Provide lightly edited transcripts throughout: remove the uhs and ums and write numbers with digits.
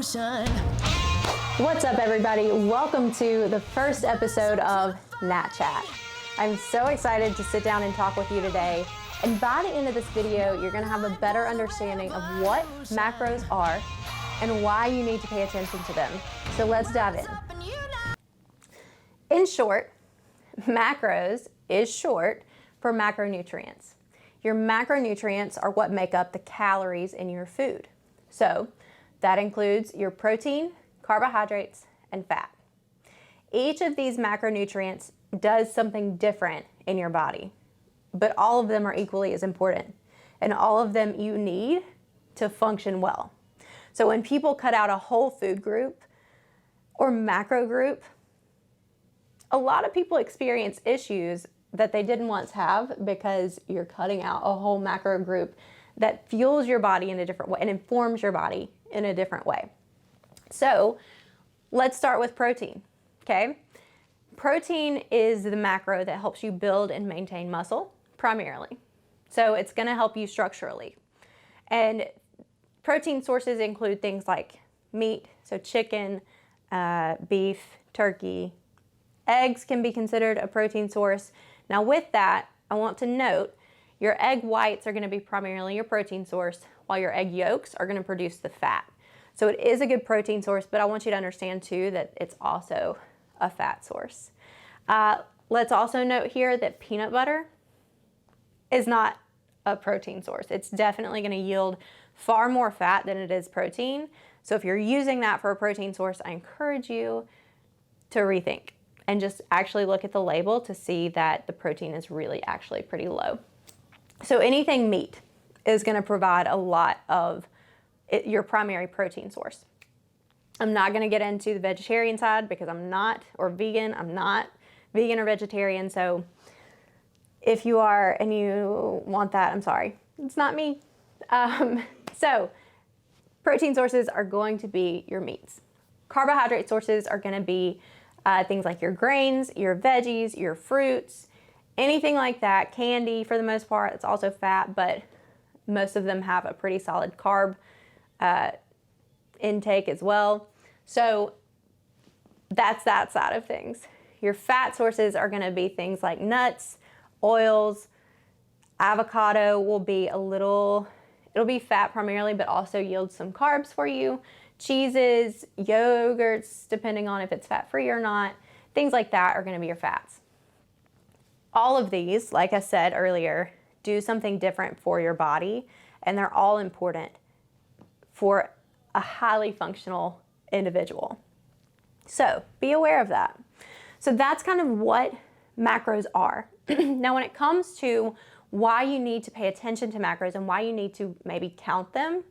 motion. What's up, everybody? Welcome to the first episode of Nat Chat. I'm so excited to sit down and talk with you today. And by the end of this video, you're going to have a better understanding of what macros are and why you need to pay attention to them. So let's dive in. In short, macros is short for macronutrients. Your macronutrients are what make up the calories in your food. So that includes your protein, carbohydrates, and fat. Each of these macronutrients does something different in your body, but all of them are equally as important, and all of them you need to function well. So when people cut out a whole food group or macro group, a lot of people experience issues that they didn't once have because you're cutting out a whole macro group that fuels your body in a different way and informs your body in a different way. So let's start with protein, okay? Protein is the macro that helps you build and maintain muscle primarily. So it's gonna help you structurally. And protein sources include things like meat, so chicken, beef, turkey. Eggs can be considered a protein source. Now with that, I want to note your egg whites are going to be primarily your protein source, while your egg yolks are going to produce the fat. So it is a good protein source, but I want you to understand too that it's also a fat source. Let's also note here that peanut butter is not a protein source. It's definitely going to yield far more fat than it is protein. So if you're using that for a protein source, I encourage you to rethink and just actually look at the label to see that the protein is really actually pretty low. So anything meat is going to provide a lot of your primary protein source. I'm not going to get into the vegetarian side because I'm not, or vegan, I'm not vegan or vegetarian. So if you are and you want that, I'm sorry, it's not me. So protein sources are going to be your meats. Carbohydrate sources are going to be things like your grains, your veggies, your fruits, anything like that. Candy, for the most part, it's also fat, but most of them have a pretty solid carb intake as well. So that's that side of things. Your fat sources are going to be things like nuts, oils. Avocado will be it'll be fat primarily, but also yield some carbs for you. Cheeses, yogurts, depending on if it's fat-free or not, things like that are going to be your fats. All of these, like I said earlier, do something different for your body, and they're all important for a highly functional individual. So be aware of that. So that's kind of what macros are. Now, when it comes to why you need to pay attention to macros and why you need to maybe count them,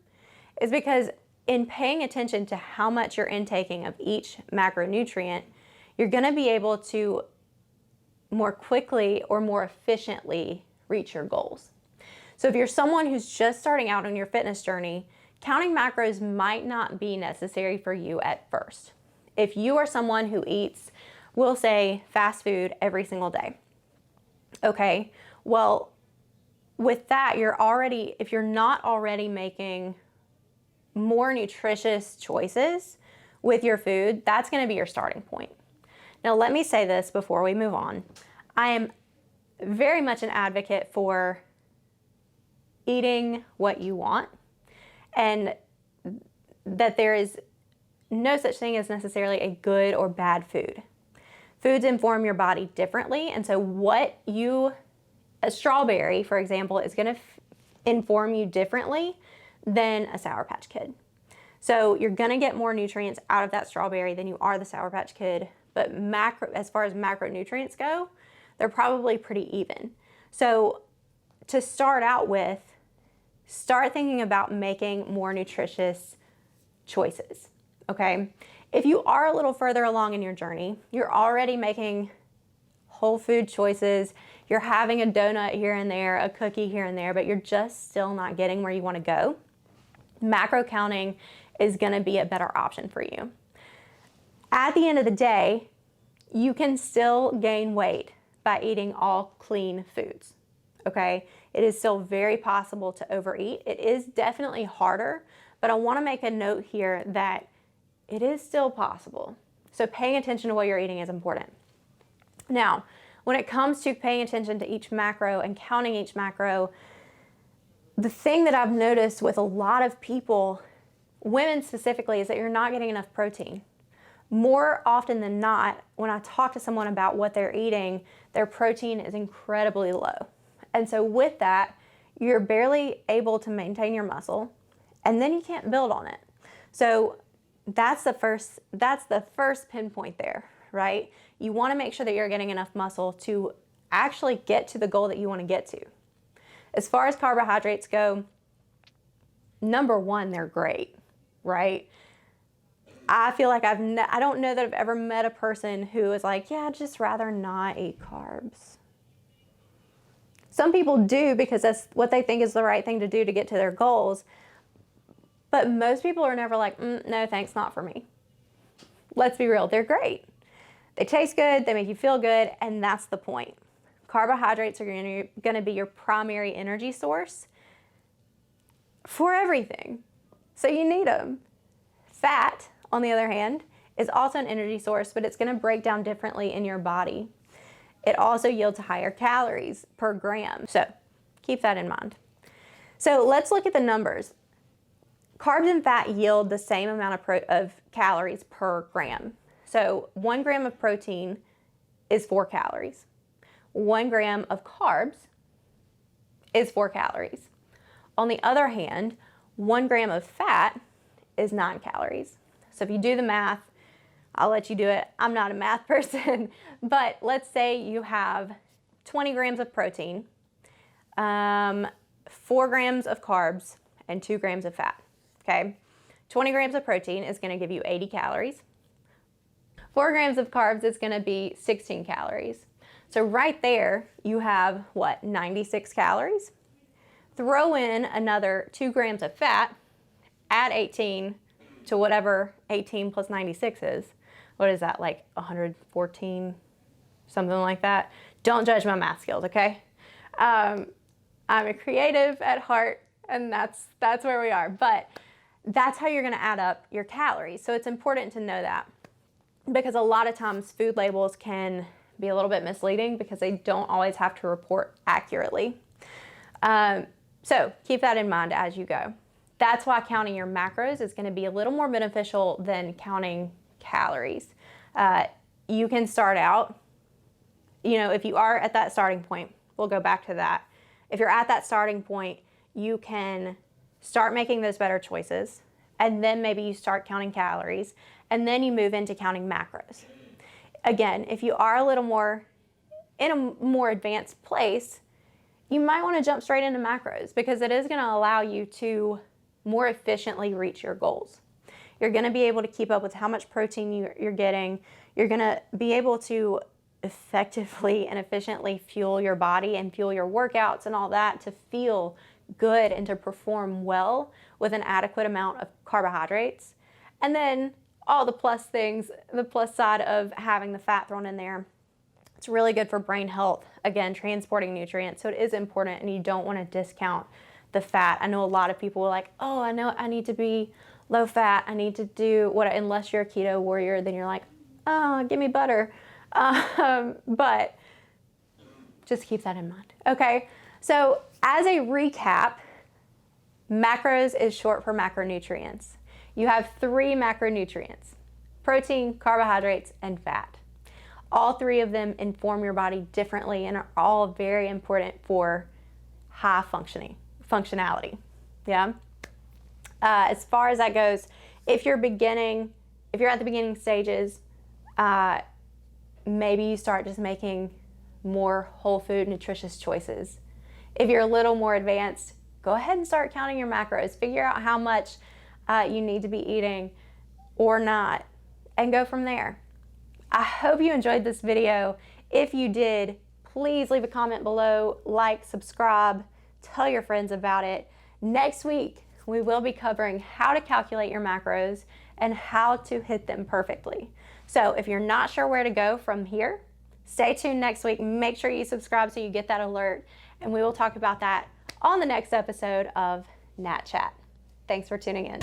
is because in paying attention to how much you're intaking of each macronutrient, you're going to be able to more quickly or more efficiently reach your goals. So if you're someone who's just starting out on your fitness journey, counting macros might not be necessary for you at first. If you are someone who eats, we'll say, fast food every single day, okay, well, with that, if you're not already making more nutritious choices with your food, that's going to be your starting point. Now, let me say this before we move on. I am very much an advocate for eating what you want, and that there is no such thing as necessarily a good or bad food. Foods inform your body differently, and so a strawberry, for example, is going to inform you differently than a Sour Patch Kid. So you're gonna get more nutrients out of that strawberry than you are the Sour Patch Kid, but as far as macronutrients go, they're probably pretty even. So to start out with, start thinking about making more nutritious choices, okay? If you are a little further along in your journey, you're already making whole food choices, you're having a donut here and there, a cookie here and there, but you're just still not getting where you wanna go, macro counting is going to be a better option for you. At the end of the day, you can still gain weight by eating all clean foods, okay? It is still very possible to overeat. It is definitely harder, but I want to make a note here that it is still possible. So paying attention to what you're eating is important. Now, when it comes to paying attention to each macro and counting each macro, the thing that I've noticed with a lot of people, women specifically, is that you're not getting enough protein. More often than not, when I talk to someone about what they're eating, their protein is incredibly low. And so with that, you're barely able to maintain your muscle, and then you can't build on it. So that's the first pinpoint there, right? You want to make sure that you're getting enough muscle to actually get to the goal that you want to get to. As far as carbohydrates go, number one, they're great, right? I feel like I don't know that I've ever met a person who is like, yeah, I'd just rather not eat carbs. Some people do because that's what they think is the right thing to do to get to their goals. But most people are never like, no, thanks, not for me. Let's be real, they're great. They taste good, they make you feel good, and that's the point. Carbohydrates are going to be your primary energy source for everything. So you need them. Fat, on the other hand, is also an energy source, but it's going to break down differently in your body. It also yields higher calories per gram. So keep that in mind. So let's look at the numbers. Carbs and fat yield the same amount of calories per gram. So 1 gram of protein is 4 calories. 1 gram of carbs is 4 calories. On the other hand, 1 gram of fat is 9 calories. So if you do the math, I'll let you do it. I'm not a math person, but let's say you have 20 grams of protein, 4 grams of carbs, and 2 grams of fat, okay? 20 grams of protein is gonna give you 80 calories. 4 grams of carbs is gonna be 16 calories. So right there, you have, what, 96 calories? Throw in another 2 grams of fat, add 18 to whatever 18 plus 96 is. What is that, like 114, something like that? Don't judge my math skills, okay? I'm a creative at heart, and that's where we are. But that's how you're gonna add up your calories. So it's important to know that, because a lot of times food labels can be a little bit misleading because they don't always have to report accurately. So keep that in mind as you go. That's why counting your macros is going to be a little more beneficial than counting calories. You can start out, if you are at that starting point, we'll go back to that. If you're at that starting point, you can start making those better choices, and then maybe you start counting calories, and then you move into counting macros. Again, if you are a little more in a more advanced place, you might want to jump straight into macros, because it is going to allow you to more efficiently reach your goals. You're going to be able to keep up with how much protein you're getting. You're going to be able to effectively and efficiently fuel your body and fuel your workouts and all that to feel good and to perform well with an adequate amount of carbohydrates. And then all the plus things, the plus side of having the fat thrown in there. It's really good for brain health, again, transporting nutrients. So it is important, and you don't want to discount the fat. I know a lot of people are like, oh, I know I need to be low fat. I need to do what, unless you're a keto warrior, then you're like, oh, give me butter. But just keep that in mind. Okay, so as a recap, macros is short for macronutrients. You have 3 macronutrients: protein, carbohydrates, and fat. All 3 of them inform your body differently and are all very important for high functionality. Yeah. As far as that goes, if you're at the beginning stages, maybe you start just making more whole food, nutritious choices. If you're a little more advanced, go ahead and start counting your macros. Figure out how much you need to be eating or not, and go from there. I hope you enjoyed this video. If you did, please leave a comment below, like, subscribe, tell your friends about it. Next week, we will be covering how to calculate your macros and how to hit them perfectly. So if you're not sure where to go from here, stay tuned next week. Make sure you subscribe so you get that alert, and we will talk about that on the next episode of Nat Chat. Thanks for tuning in.